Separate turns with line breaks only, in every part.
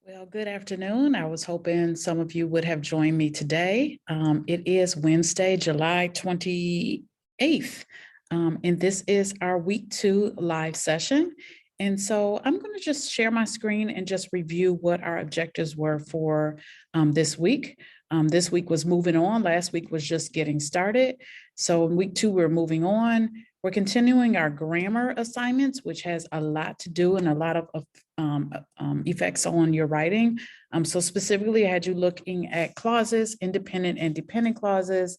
Well, good afternoon. I was hoping some of you would have joined me today. It is Wednesday, July 28th, and this is our week 2 live session. And so I'm going to just share my screen and just review what our objectives were for this week. This week was moving on. Last week was just getting started. So in week 2, we're moving on. We're continuing our grammar assignments, which has a lot to do and a lot of effects on your writing. So specifically, I had you looking at clauses, independent and dependent clauses,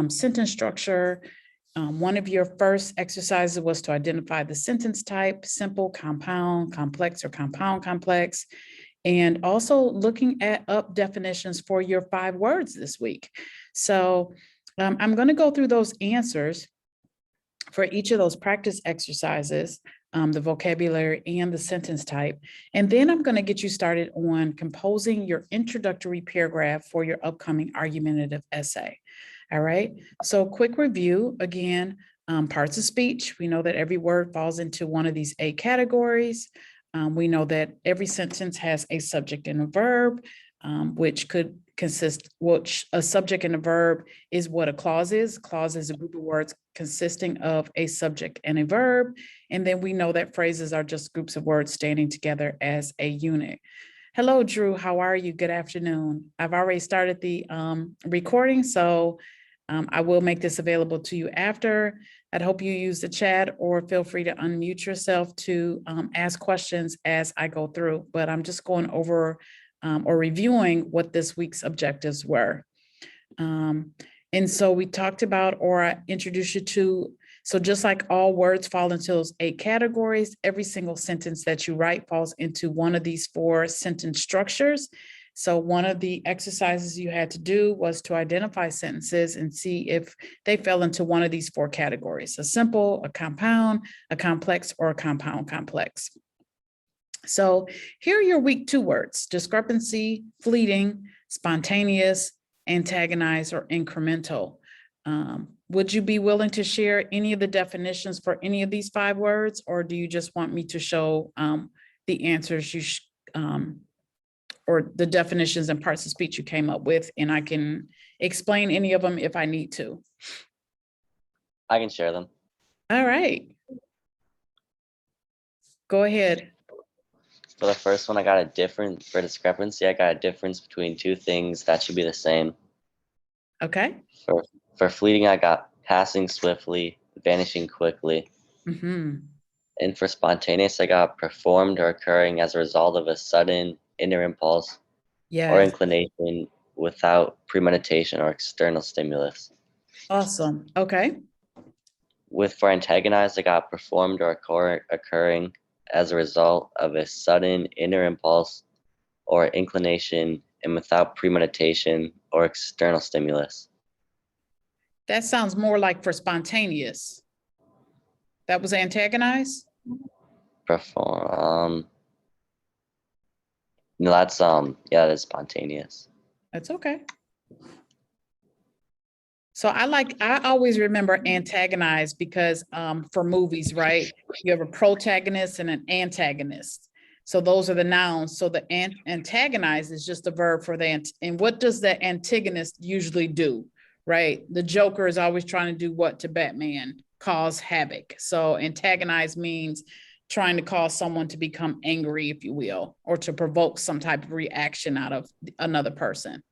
sentence structure. One of your first exercises was to identify the sentence type: simple, compound, complex, or compound complex. And also looking at up definitions for your 5 words this week. So I'm going to go through those answers for each of those practice exercises, the vocabulary and the sentence type. And then I'm going to get you started on composing your introductory paragraph for your upcoming argumentative essay. All right. So quick review again, parts of speech. We know that every word falls into one of these 8 categories. We know that every sentence has a subject and a verb, which could consist, which a subject and a verb is what a clause is. Clause is a group of words consisting of a subject and a verb. And then we know that phrases are just groups of words standing together as a unit. Hello, Drew. How are you? Good afternoon. I've already started the recording, so I will make this available to you after. I'd hope you use the chat or feel free to unmute yourself to ask questions as I go through, but I'm just going over or reviewing what this week's objectives were. And so we talked about, or I introduced you to, so just like all words fall into those 8 categories, every single sentence that you write falls into one of these 4 sentence structures. So one of the exercises you had to do was to identify sentences and see if they fell into one of these 4 categories: a simple, a compound, a complex, or a compound complex. So here are your week 2 words: discrepancy, fleeting, spontaneous, antagonize, or incremental. Would you be willing to share any of the definitions for any of these 5 words, or do you just want me to show the answers you or the definitions and parts of speech you came up with, and I can explain any of them if I need to?
I can share them.
All right. Go ahead.
For the first one, for discrepancy, I got a difference between 2 things that should be the same.
Okay.
For fleeting, I got passing swiftly, vanishing quickly.
Mm-hmm.
And for spontaneous, I got performed or occurring as a result of a sudden inner impulse or
Yes.
inclination without premeditation or external stimulus.
Awesome. Okay.
For antagonized, I got performed or occurring as a result of a sudden inner impulse or inclination and without premeditation or external stimulus.
That sounds more like for spontaneous. That was antagonized?
Perform. No, that's yeah, that is spontaneous.
That's okay. So I always remember antagonized because for movies, right? You have a protagonist and an antagonist. So those are the nouns. So the antagonize is just a verb for the, and what does the antagonist usually do, right? The Joker is always trying to do what to Batman? Cause havoc. So antagonize means trying to cause someone to become angry, if you will, or to provoke some type of reaction out of another person.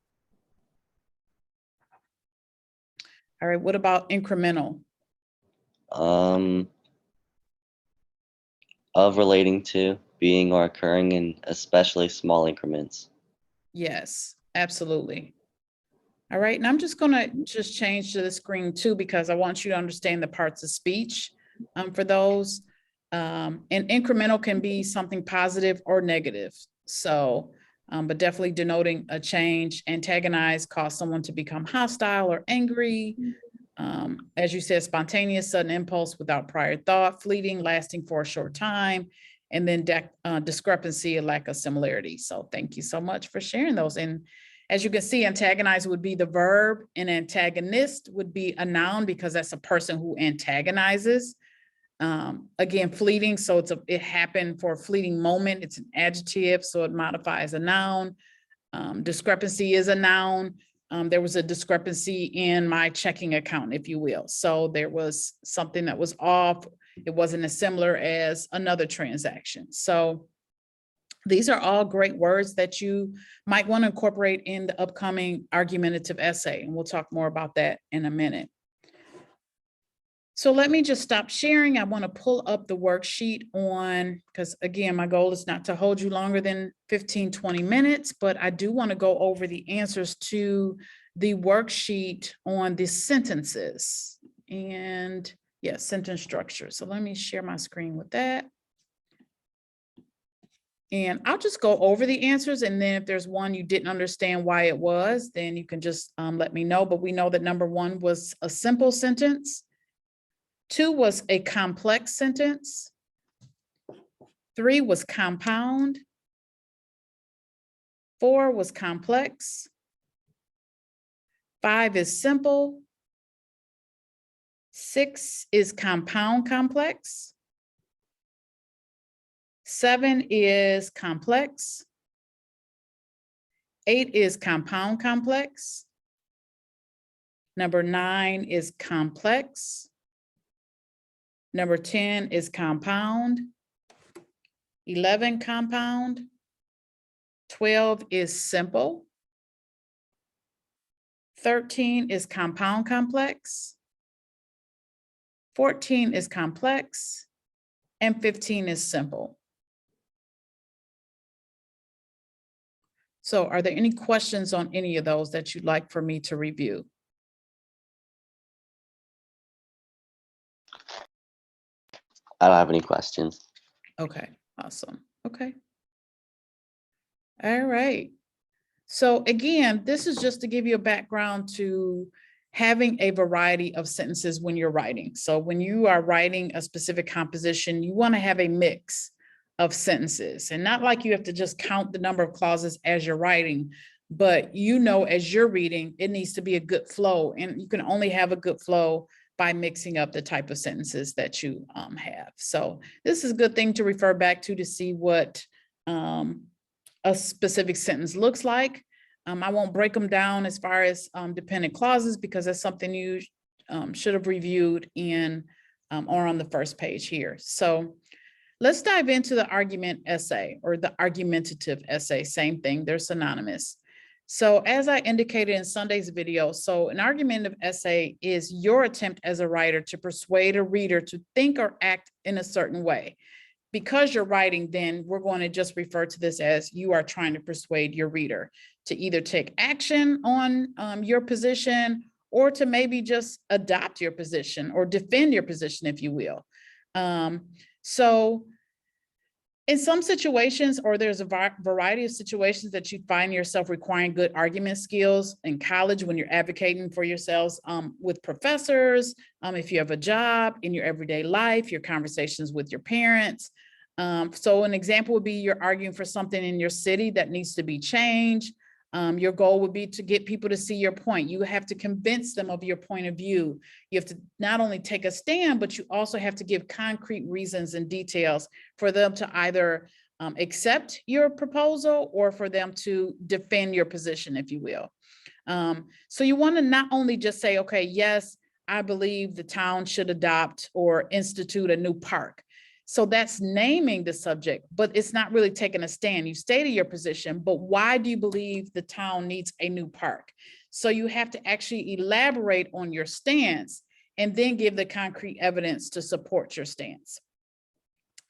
All right, what about incremental?
Of relating to, being or occurring in especially small increments.
Yes, absolutely. All right, and I'm just gonna change to the screen too, because I want you to understand the parts of speech for those. And incremental can be something positive or negative. So, but definitely denoting a change. Antagonize, cause someone to become hostile or angry. As you said, spontaneous, sudden impulse without prior thought. Fleeting, lasting for a short time. And then discrepancy, a lack of similarity. So thank you so much for sharing those. And as you can see, antagonize would be the verb, and antagonist would be a noun because that's a person who antagonizes. Again, fleeting, so it happened for a fleeting moment. It's an adjective, so it modifies a noun. Discrepancy is a noun. There was a discrepancy in my checking account, if you will. So there was something that was off. It wasn't as similar as another transaction. So these are all great words that you might want to incorporate in the upcoming argumentative essay. And we'll talk more about that in a minute. So let me just stop sharing. I want to pull up the worksheet on, because again, my goal is not to hold you longer than 15, 20 minutes, but I do want to go over the answers to the worksheet on the sentences and yes, sentence structure. So let me share my screen with that. And I'll just go over the answers. And then if there's one you didn't understand why it was, then you can just let me know. But we know that number 1 was a simple sentence. 2 was a complex sentence. 3 was compound. 4 was complex. 5 is simple. 6 is compound complex. 7 is complex. 8 is compound complex. Number 9 is complex. Number 10 is compound. 11 compound. 12 is simple. 13 is compound complex. 14 is complex. And 15 is simple. So are there any questions on any of those that you'd like for me to review?
I don't have any questions.
Okay, awesome. Okay. All right. So again, this is just to give you a background to having a variety of sentences when you're writing. So when you are writing a specific composition, you want to have a mix of sentences, and not like you have to just count the number of clauses as you're writing, but as you're reading, it needs to be a good flow, and you can only have a good flow by mixing up the type of sentences that you have. So this is a good thing to refer back to see what a specific sentence looks like. I won't break them down as far as dependent clauses, because that's something you should have reviewed in or on the first page here. So let's dive into the argument essay or the argumentative essay. Same thing, they're synonymous. So as I indicated in Sunday's video, so an argumentative essay is your attempt as a writer to persuade a reader to think or act in a certain way. Because you're writing, then we're going to just refer to this as you are trying to persuade your reader to either take action on your position, or to maybe just adopt your position or defend your position, if you will. So in some situations, or there's a variety of situations that you find yourself requiring good argument skills in college when you're advocating for yourselves with professors, if you have a job, in your everyday life, your conversations with your parents. So an example would be you're arguing for something in your city that needs to be changed. Your goal would be to get people to see your point. You have to convince them of your point of view. You have to not only take a stand, but you also have to give concrete reasons and details for them to either accept your proposal or for them to defend your position, if you will. So you want to not only just say, okay, yes, I believe the town should adopt or institute a new park. So that's naming the subject, but it's not really taking a stand. You stated your position, but why do you believe the town needs a new park? So you have to actually elaborate on your stance and then give the concrete evidence to support your stance.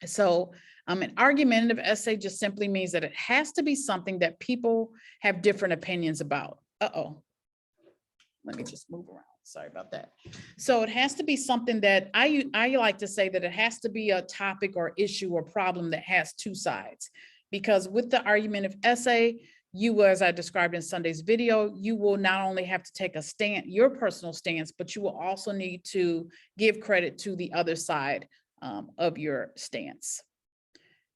So an argumentative essay just simply means that it has to be something that people have different opinions about. Let me just move around. Sorry about that. So it has to be something that I like to say that it has to be a topic or issue or problem that has two sides, because with the argumentative essay, you, as I described in Sunday's video, you will not only have to take a stand, your personal stance, but you will also need to give credit to the other side of your stance,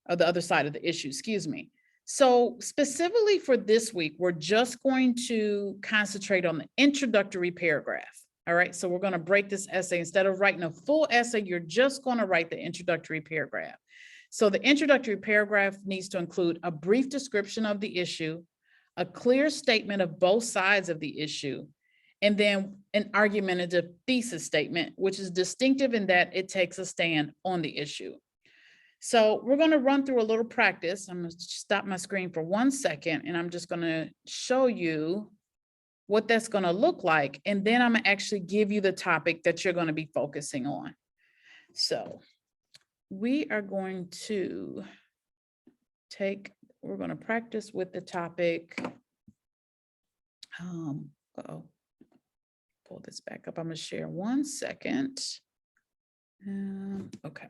or the other side of the issue, excuse me. So specifically for this week, we're just going to concentrate on the introductory paragraph. All right, so we're going to break this essay. Instead of writing a full essay, you're just going to write the introductory paragraph. So the introductory paragraph needs to include a brief description of the issue, a clear statement of both sides of the issue, and then an argumentative thesis statement, which is distinctive in that it takes a stand on the issue. So we're going to run through a little practice. I'm going to stop my screen for 1 second, and I'm just going to show you what that's going to look like. And then I'm going to actually give you the topic that you're going to be focusing on. So we are going to we're going to practice with the topic. Pull this back up. I'm going to share 1 second. Okay.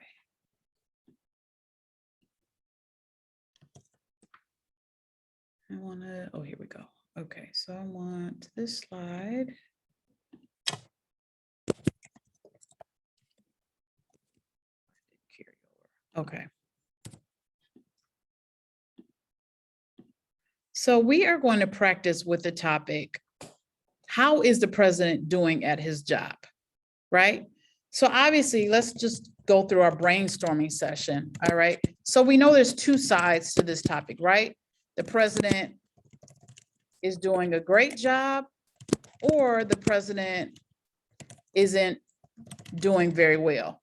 I want to, oh, here we go. Okay, so I want this slide. Okay. So we are going to practice with the topic, how is the president doing at his job, right? So obviously, let's just go through our brainstorming session, all right? So we know there's two sides to this topic, right? The president is doing a great job, or the president isn't doing very well.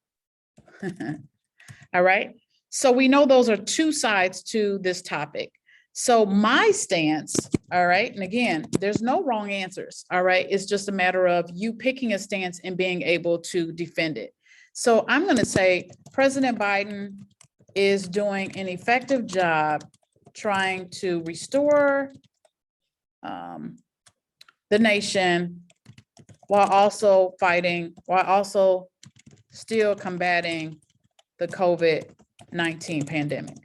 All right. So we know those are two sides to this topic. So my stance, all right, and again, there's no wrong answers, all right? It's just a matter of you picking a stance and being able to defend it. So I'm going to say President Biden is doing an effective job trying to restore the nation while also still combating the COVID-19 pandemic.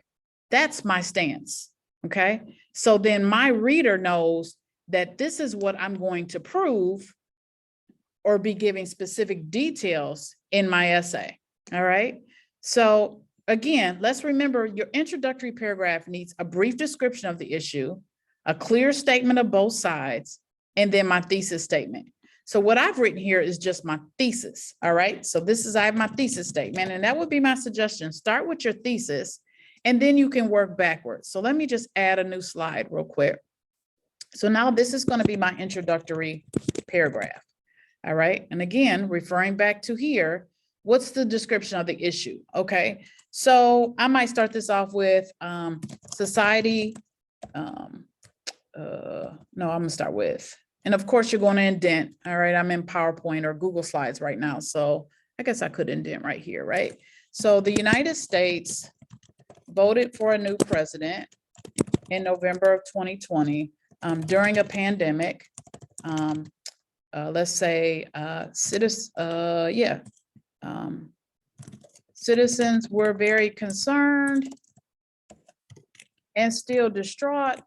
That's my stance, okay? So then my reader knows that this is what I'm going to prove or be giving specific details in my essay, all right? So again, let's remember your introductory paragraph needs a brief description of the issue, a clear statement of both sides, and then my thesis statement. So what I've written here is just my thesis, all right? So I have my thesis statement, and that would be my suggestion. Start with your thesis, and then you can work backwards. So let me just add a new slide real quick. So now this is going to be my introductory paragraph, all right? And again, referring back to here, what's the description of the issue, okay? So I might start this off with society. No, I'm gonna start with, and of course you're going to indent, all right? I'm in PowerPoint or Google Slides right now, so I guess I could indent right here, right? So the United States voted for a new president in November of 2020 during a pandemic. Let's say citizens were very concerned and still distraught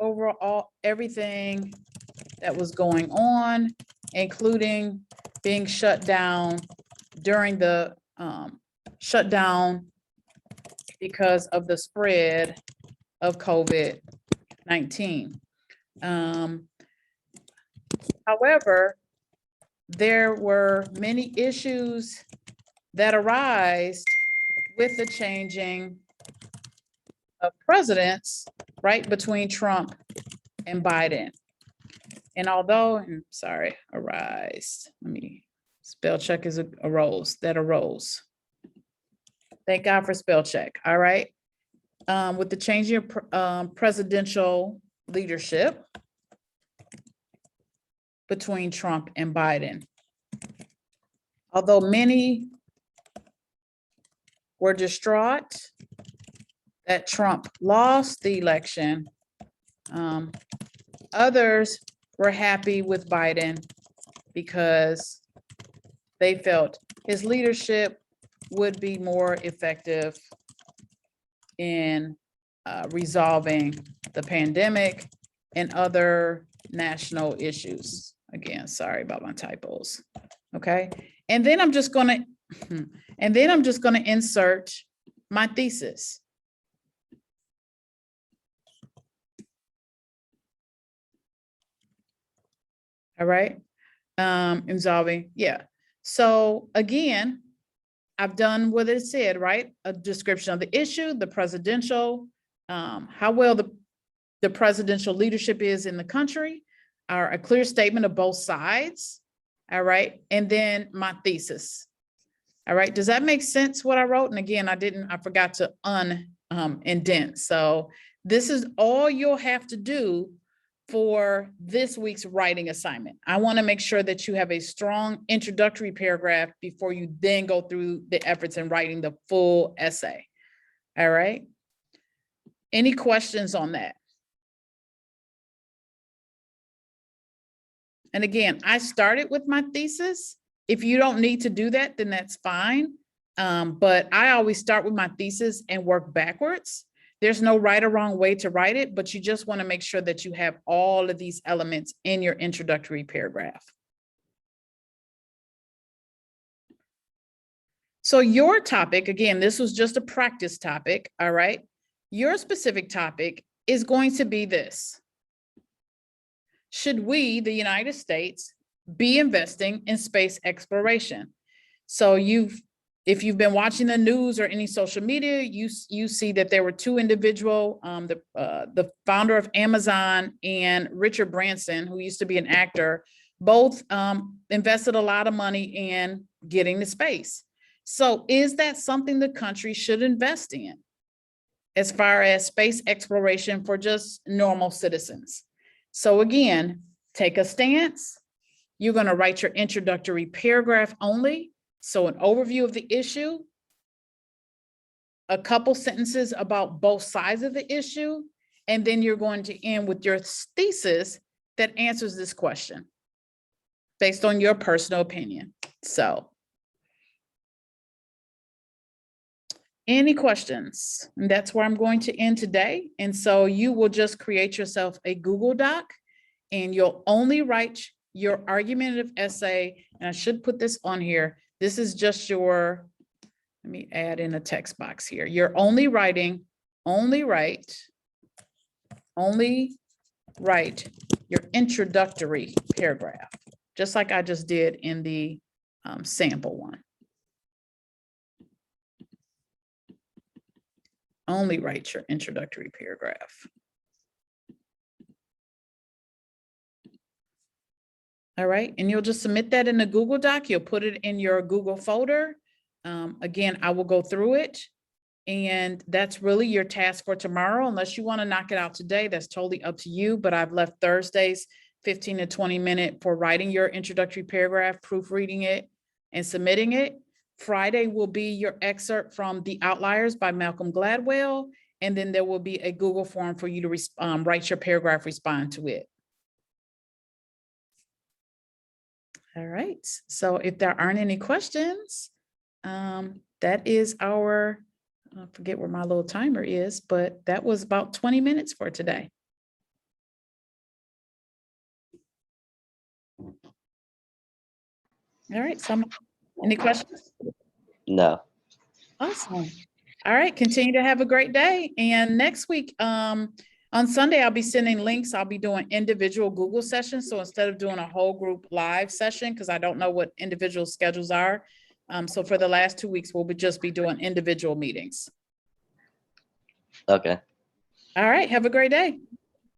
over everything that was going on, including being shut down during the shutdown because of the spread of COVID-19. However, there were many issues that arise with the changing of presidents, right, between Trump and Biden. And although, let me, spell check is arose. Thank God for spell check, all right? With the changing of presidential leadership between Trump and Biden. Although many were distraught that Trump lost the election, others were happy with Biden because they felt his leadership would be more effective in resolving the pandemic and other national issues. Again, sorry about my typos. Okay, and then I'm just going to insert my thesis. All right. Insolving, yeah. So again, I've done what it said, right? A description of the issue, the presidential, how well the presidential leadership is in the country, or a clear statement of both sides, all right? And then my thesis. All right, does that make sense what I wrote? And again, I forgot to indent. So this is all you'll have to do for this week's writing assignment. I want to make sure that you have a strong introductory paragraph before you then go through the efforts in writing the full essay. All right. Any questions on that? And again, I started with my thesis. If you don't need to do that, then that's fine. But I always start with my thesis and work backwards. There's no right or wrong way to write it, but you just want to make sure that you have all of these elements in your introductory paragraph. So your topic, again, this was just a practice topic, all right? Your specific topic is going to be this. Should we, the United States, be investing in space exploration? So if you've been watching the news or any social media, you see that there were two individuals, the founder of Amazon and Richard Branson, who used to be an actor, both invested a lot of money in getting to space. So is that something the country should invest in as far as space exploration for just normal citizens? So again, take a stance. You're going to write your introductory paragraph only. So an overview of the issue, a couple sentences about both sides of the issue, and then you're going to end with your thesis that answers this question based on your personal opinion. So any questions? And that's where I'm going to end today. And so you will just create yourself a Google Doc and you'll only write your argumentative essay. And I should put this on here. This is just your, let me add in a text box here. You're only write your introductory paragraph, just like I just did in the sample one. Only write your introductory paragraph. All right, and you'll just submit that in the Google Doc. You'll put it in your Google folder. Again, I will go through it. And that's really your task for tomorrow. Unless you want to knock it out today, that's totally up to you. But I've left Thursdays 15 to 20 minutes for writing your introductory paragraph, proofreading it, and submitting it. Friday will be your excerpt from The Outliers by Malcolm Gladwell. And then there will be a Google form for you to write your paragraph, respond to it. All right. So if there aren't any questions, that is our, I forget where my little timer is, but that was about 20 minutes for today. All right, so any questions?
No.
Awesome. All right, continue to have a great day. And next week, on Sunday, I'll be sending links. I'll be doing individual Google sessions. So instead of doing a whole group live session, because I don't know what individual schedules are. So for the last 2 weeks, we'll just be doing individual meetings.
Okay.
All right, have a great day.